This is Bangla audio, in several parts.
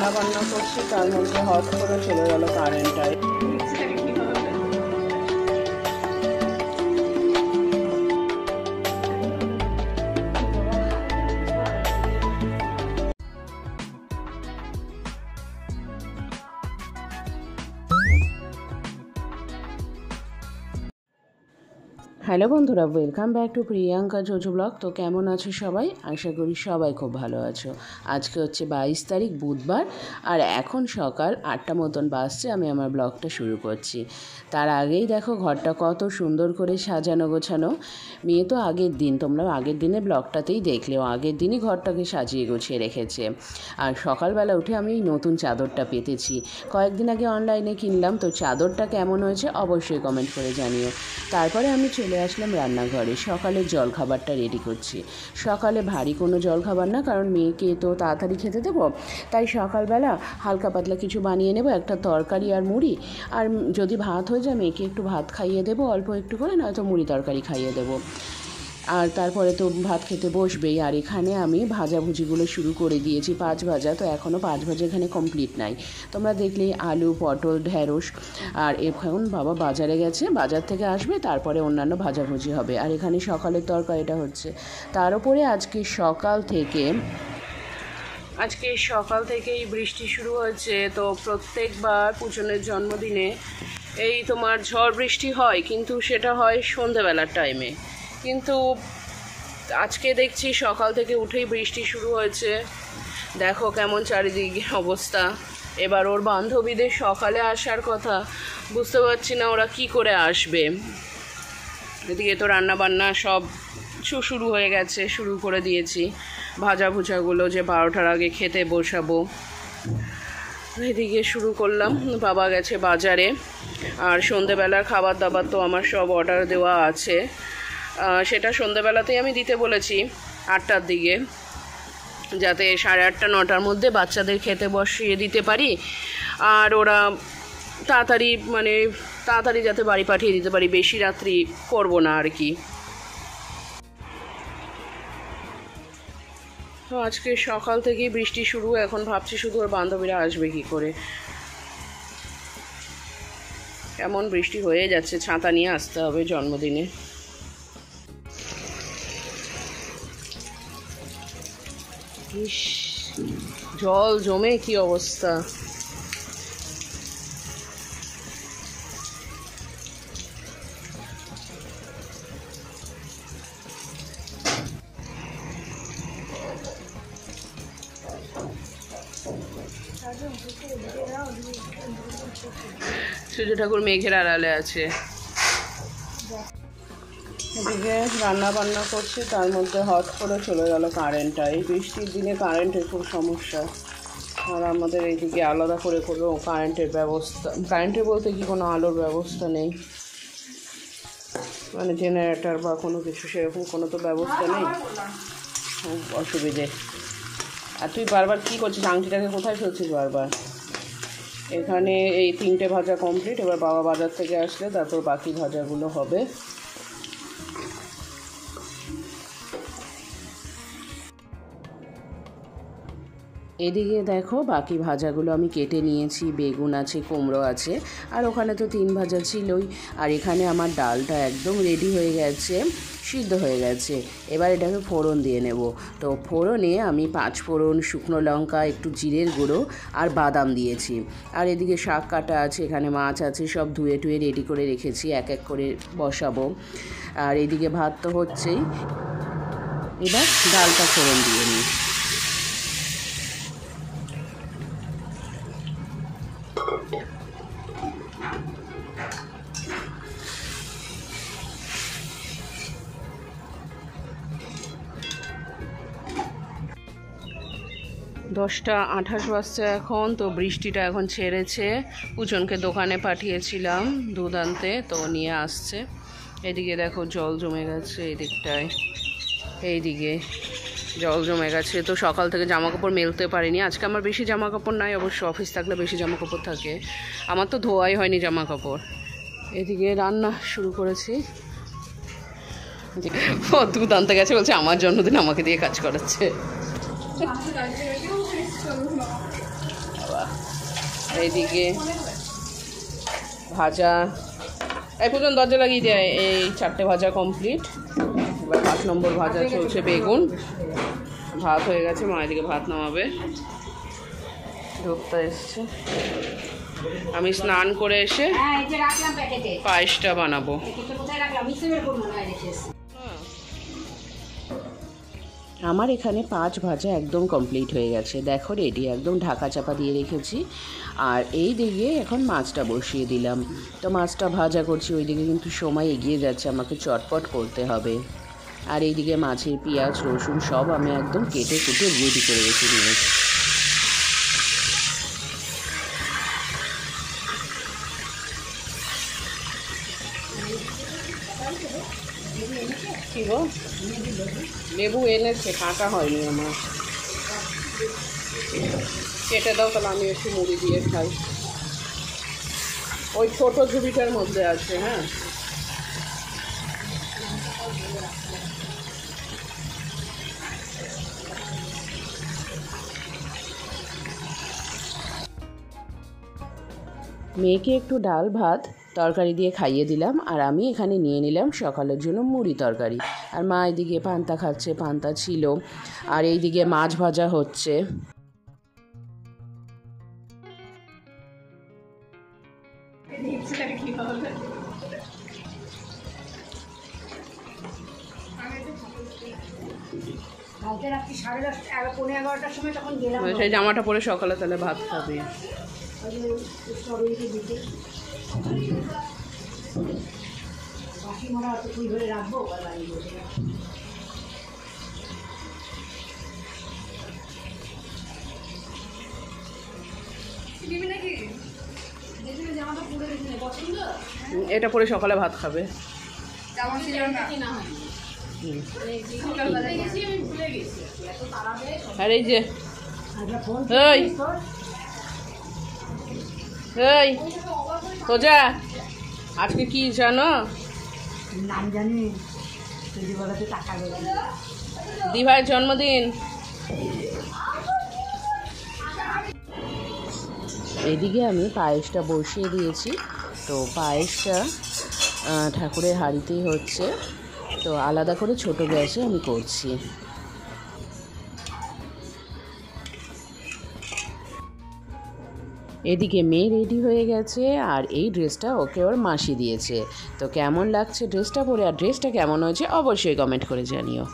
রান্না বান্না করছি, তার মধ্যে হট করে চলে গেল কারেন্টটা। হ্যালো বন্ধুরা, welcome back to Priyanka JoJo blog. তো কেমন আছো সবাই? আশা করি সবাই খুব ভালো আছো। আজকে হচ্ছে 22 তারিখ বুধবার, আর এখন সকাল 8টা মতন বাজছে। আমি আমার ব্লগটা শুরু করছি। তার আগেই দেখো ঘরটা কত সুন্দর করে সাজানো গোছানো। মেয়ে তো আগের দিন, তোমরা আগের দিনের ব্লগটাতেই দেখলেও, আগের দিনই ঘরটাকে সাজিয়ে গুছিয়ে রেখেছে। আর সকালবেলা উঠে আমি এই নতুন চাদরটা পেতেছি, কয়েকদিন আগে অনলাইনে কিনলাম। তো চাদরটা কেমন হয়েছে অবশ্যই কমেন্ট করে জানিও। তারপরে আমি চলে আসলাম রান্নাঘরে, সকালের জলখাবারটা রেডি করছি। সকালে ভারী কোনো জলখাবার না, কারণ মেয়েকে তো তাড়াতাড়ি খেতে দেবো, তাই সকালবেলা হালকা পাতলা কিছু বানিয়ে নেব, একটা তরকারি আর মুড়ি। আর যদি ভাত হয়ে যায় মেয়েকে একটু ভাত খাইয়ে দেবো অল্প একটু করে, নয়তো মুড়ি তরকারি খাইয়ে দেবো। আর তারপরে তো ভাত খেতে বসবেই। আর এখানে আমি ভাজাভুজিগুলো শুরু করে দিয়েছি, 5 ভাজা। তো এখনও 5 ভাজা এখানে কমপ্লিট নাই। তোমরা দেখলেই আলু, পটল, ঢেঁড়স। আর এখন বাবা বাজারে গেছে, বাজার থেকে আসবে, তারপরে অন্যান্য ভাজাভুজি হবে। আর এখানে সকালের তরকারিটা হচ্ছে। তার উপরে আজকে সকাল থেকেই বৃষ্টি শুরু হয়েছে। তো প্রত্যেকবার পূজনের জন্মদিনে এই তোমার ঝড় বৃষ্টি হয়, কিন্তু সেটা হয় সন্ধেবেলার টাইমে। কিন্তু আজকে দেখছি সকাল থেকে উঠেই বৃষ্টি শুরু হয়েছে। দেখো কেমন চারিদিকের অবস্থা। এবার ওর বান্ধবীদের সকালে আসার কথা, বুঝতে পারছি না ওরা কি করে আসবে। এদিকে তো রান্না বান্না সব শুরু হয়ে গেছে, শুরু করে দিয়েছি। ভাজা ভুজাগুলো যে 12টার আগে খেতে বসাবো, এদিকে শুরু করলাম। বাবা গেছে বাজারে। আর সন্ধেবেলার খাবার দাবার তো আমার সব অর্ডার দেওয়া আছে, সেটা সন্ধেবেলাতেই আমি দিতে বলেছি 8টার দিকে, যাতে 8:30 9টার মধ্যে বাচ্চাদের খেতে বসিয়ে দিতে পারি। আর ওরা তাড়াতাড়ি যাতে বাড়ি পাঠিয়ে দিতে পারি, বেশি রাত্রি করবো না আর কি। তো আজকে সকাল থেকেই বৃষ্টি শুরু। এখন ভাবছি শুধু ওর বান্ধবীরা আসবে কি করে। এমন বৃষ্টি হয়ে যাচ্ছে, ছাতা নিয়ে আসতে হবে জন্মদিনে। জল জমে কি অবস্থা। সূর্য ঠাকুর মেঘের আড়ালে আছে। এদিকে রান্না বান্না করছে, তার মধ্যে হট করে চলে গেল কারেন্টটা। এই বৃষ্টির দিনে কারেন্টের খুব সমস্যা। আর আমাদের এইদিকে আলাদা করে কোনো কারেন্টের বলতে কি কোনো আলোর ব্যবস্থা নেই, মানে জেনারেটর বা কোনো কিছু সেরকম কোনো তো ব্যবস্থা নেই। খুব অসুবিধে। আর তুই বারবার কী করছিস? আংটিটাকে কোথায় ফেলছিস বারবার? এখানে এই 3টে ভাজা কমপ্লিট। এবার বাবা বাজার থেকে আসলে তারপর বাকি ভাজাগুলো হবে। এদিকে দেখো বাকি ভাজাগুলো আমি কেটে নিয়েছি। বেগুন আছে, কুমড়ো আছে, আর ওখানে তো 3 ভাজা ছিলই। আর এখানে আমার ডালটা একদম রেডি হয়ে গেছে, সিদ্ধ হয়ে গেছে। এবার এটাকে ফোড়ন দিয়ে নেব। তো ফোড়নে আমি 5 ফোড়ন, শুকনো লঙ্কা, একটু জিরের গুঁড়ো আর বাদাম দিয়েছি। আর এদিকে শাক কাটা আছে, এখানে মাছ আছে, সব ধুয়ে টুয়ে রেডি করে রেখেছি, এক এক করে বসাবো। আর এদিকে ভাত তো হচ্ছেই। এবার ডালটা ফোড়ন দিয়ে নিই। দশটা 28 বাজছে এখন। তো বৃষ্টিটা এখন ছেড়েছে। পুজনকে দোকানে পাঠিয়েছিলাম দুধ আনতে, তো নিয়ে আসছে। এদিকে দেখো জল জমে গেছে, এদিকটায় এইদিকে জল জমে গেছে। তো সকাল থেকে জামা কাপড় মেলতে পারিনি। আজকে আমার বেশি জামা কাপড় নাই, অবশ্য অফিস থাকলে বেশি জামা কাপড় থাকে। আমার তো ধোয়াই হয়নি জামা কাপড়। এদিকে রান্না শুরু করেছি। ও দুধ আনতে গেছে, বলছে আমার জন্মদিন আমাকে দিয়ে কাজ করাচ্ছে। এইদিকে ভাজা, এই পর্যন্ত দরজা লাগিয়ে দেয়। এই 4টে ভাজা কমপ্লিট। এবার 5 নম্বর ভাজা চলছে বেগুন। ভাত হয়ে গেছে, মা এদিকে ভাত নামাবে। ঢুকতে এসছে। আমি স্নান করে এসে পায়েসটা বানাবো। আমার এখানে 5 ভাজা একদম কমপ্লিট হয়ে গেছে, দেখো রেডি, একদম ঢাকা চাপা দিয়ে রেখেছি। আর এই দিকে এখন মাছটা বসিয়ে দিলাম। তো মাছটা ভাজা করছি, ওই দিকে কিন্তু সময় এগিয়ে যাচ্ছে, আমাকে চটপট করতে হবে। আর এইদিকে মাছের পেঁয়াজ রসুন সব আমি একদম কেটে কুটে রেডি করে রেখে নিয়েছি। কি গো, লেবু এনেছে, কাটা হয়নি আমার। কেটে দাও তাহলে আমি একটু মুড়ি দিয়ে খাই। ওই ছোট ঝুড়িটার মধ্যে আছে। হ্যাঁ, মেয়েকে একটু ডাল ভাত তরকারি দিয়ে খাইয়ে দিলাম। আর আমি এখানে নিয়ে নিলাম সকালের জন্য মুড়ি তরকারি। আর মা এদিকে পান্তা খাচ্ছে, পান্তা ছিল। আর এইদিকে মাছ ভাজা হচ্ছে। সেই জামাটা পরে সকালে তাহলে ভাত খাবে। এটা পরে সকালে ভাত খাবে। আর এই যে তোজা, আজকে কি জানো? নাম জানি, দিভাইয়ের জন্মদিন। এদিকে আমি পায়েসটা বসিয়ে দিয়েছি। তো পায়েসটা ঠাকুরের হাঁড়িতেই হচ্ছে, তো আলাদা করে ছোট গ্যাসে আমি করছি। এদিকে মেয়ে রেডি হয়ে গেছে, আর এই ড্রেসটা ওকে ওর মাসি দিয়েছে। তো কেমন লাগছে ড্রেসটা পরে, আর ড্রেসটা কেমন হয়েছে অবশ্যই কমেন্ট করে জানিও।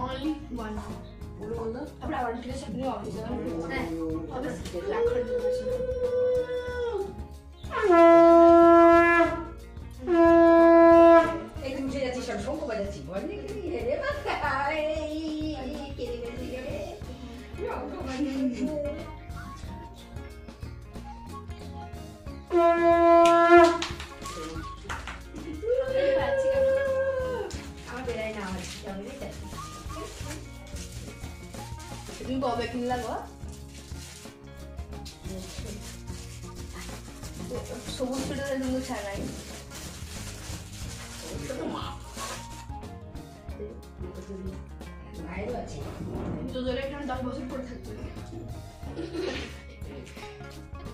Only one. अपना वाला के साथ नहीं ऑफिस है ऑफिस लाख एक मुझे जाती शर्टों को बजाती बोलने के लिए रे बात है के लिए रे यो को बनी बॉबे किल्ला गो সবুজ ছোটদের লুঙ্গি ছাড়াই তো ধরে এখানে 10 বছর পরে থাকবে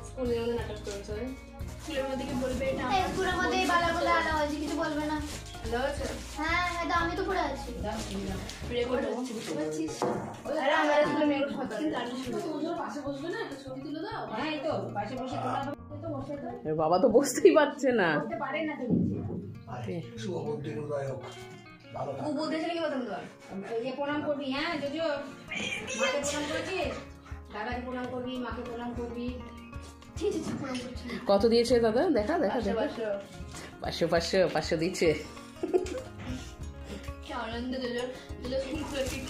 স্কুলের মধ্যে নাটক করেছে স্কুলের মধ্যে কি বলবে এটা স্কুলের মধ্যে বালা বলা আলা হয়েছে কিছু বলবে না হ্যালো হ্যাঁ এটা আমি তো পড়ে আছি রেকর্ড হচ্ছে বুঝতে পারছিস আরে আমাদের স্কুলে মেয়ে কথা জানি শুধু তোর পাশে বসবে না একটা ছবি তুলে দাও হ্যাঁ এই তো পাশে বসে তোলা তো বসে তো এ বাবা তো বসতেই পারছে না বসতে পারে না তো নিচে শুভ বুদ্ধি উদয়ক ভালো ও বলতে চলে কি বলতাম তোর এই প্রণাম করবি হ্যাঁ জোজো মাকে প্রণাম করবি দাদাকে প্রণাম করবি মাকে প্রণাম করবি ঠিক আছে প্রণাম করছি কত দিয়েছে দাদা দেখা দেখা দেখা 500 500 দিচ্ছে কি আনন্দ দিলো দিলো কি প্রতীক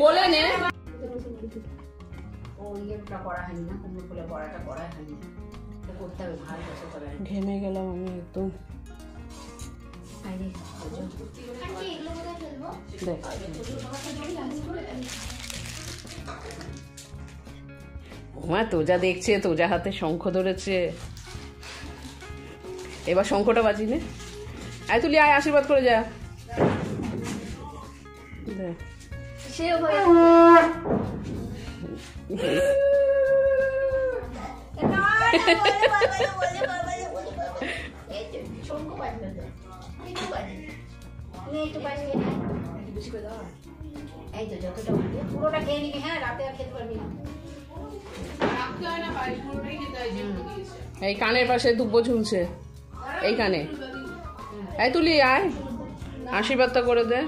কোলে নে ও ইয়েটা করা হয়নি না কুমড়ো ফুলে বড়াটা করা হয়নি ঘেমে গেলাম আমি একদম। দেখ মা তোজা দেখছে, তোজা হাতে শঙ্খ ধরেছে। এবার শঙ্খটা বাজি নে। আয় তুলি, আয় আশীর্বাদ করে যা। পুরোটা খেয়ে নিবি, হ্যাঁ রাতে আর খেতে পারবি না। এই কানের পাশে দুব্বো ঝুলছে, এই কানে। এই তুলি আয়, আশীর্বাদটা করে দে।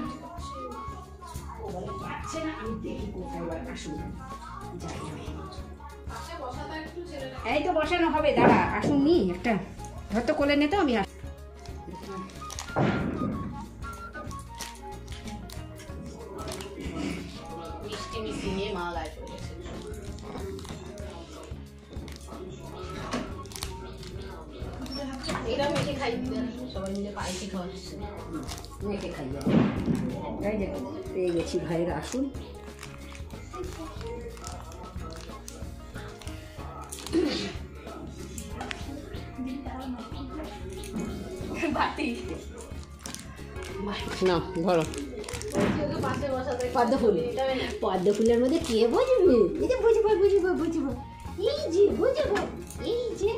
এই তো বসানো হবে, দাঁড়া আসুন নি একটা ধর তো কোলে নে তো আমি মিষ্টি মিষ্টি নিয়ে মা গায়ে চলে গেছে। এরা মেখে খাই সবাই মিলে পায়েসি খাওয়াচ্ছে, মেয়েকে খাইয়ে তাই দেখো পেয়ে গেছি ভাইয়ের আসুন। না ধরো পদ্ম ফুল, পদ্ম ফুলের মধ্যে কে বুঝবে? এই যে বুঝবো বুঝবো বুঝবো, এই যে বুঝবো, এই যে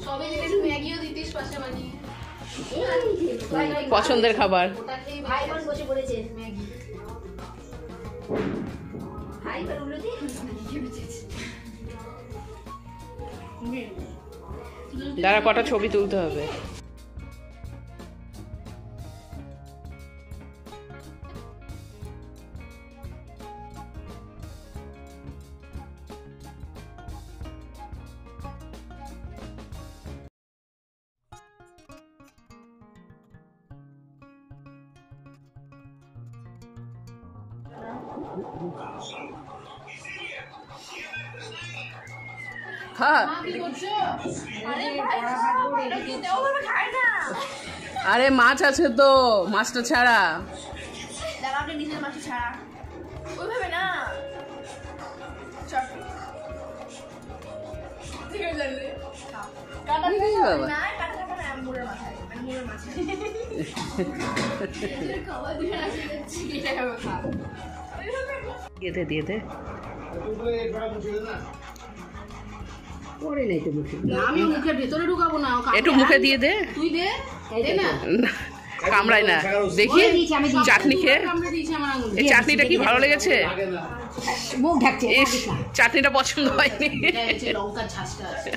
সবাই মিলে ম্যাগিও দিতিস পাশে বানিয়ে। পছন্দের খাবার। ভাই বোন বসে পড়েছে ম্যাগি। ভাই বোন উল্টো দিয়ে দাঁড়া, কটা ছবি তুলতে হবে। হ্যাঁ আরে মাছ আছে তো, মাছটা ছাড়া। নিজের মাছ ছাড়া ওইভাবে না। ঠিক আছে কাটা বাবা না, কাটা কাটা না, মুড়ের মাথায় মানে মুড়ের মাথায় খাওয়া দিয়ে আসি চিকেন খা। দিয়ে দে পরে নাই তো মুখে, আমি মুখের ভেতরে ঢুকাবো না, একটু মুখে দিয়ে দে। তুই দে, দে না। কামড়াই না, দেখি চাটনি খেয়ে। কামড়ে দিয়েছে আমার আঙুল। এই চাটনিটা কি ভালো লেগেছে? মুখ ঢাকছে চাটনিটা পছন্দ হয়নি। লঙ্কার ঝাঁসটা আছে।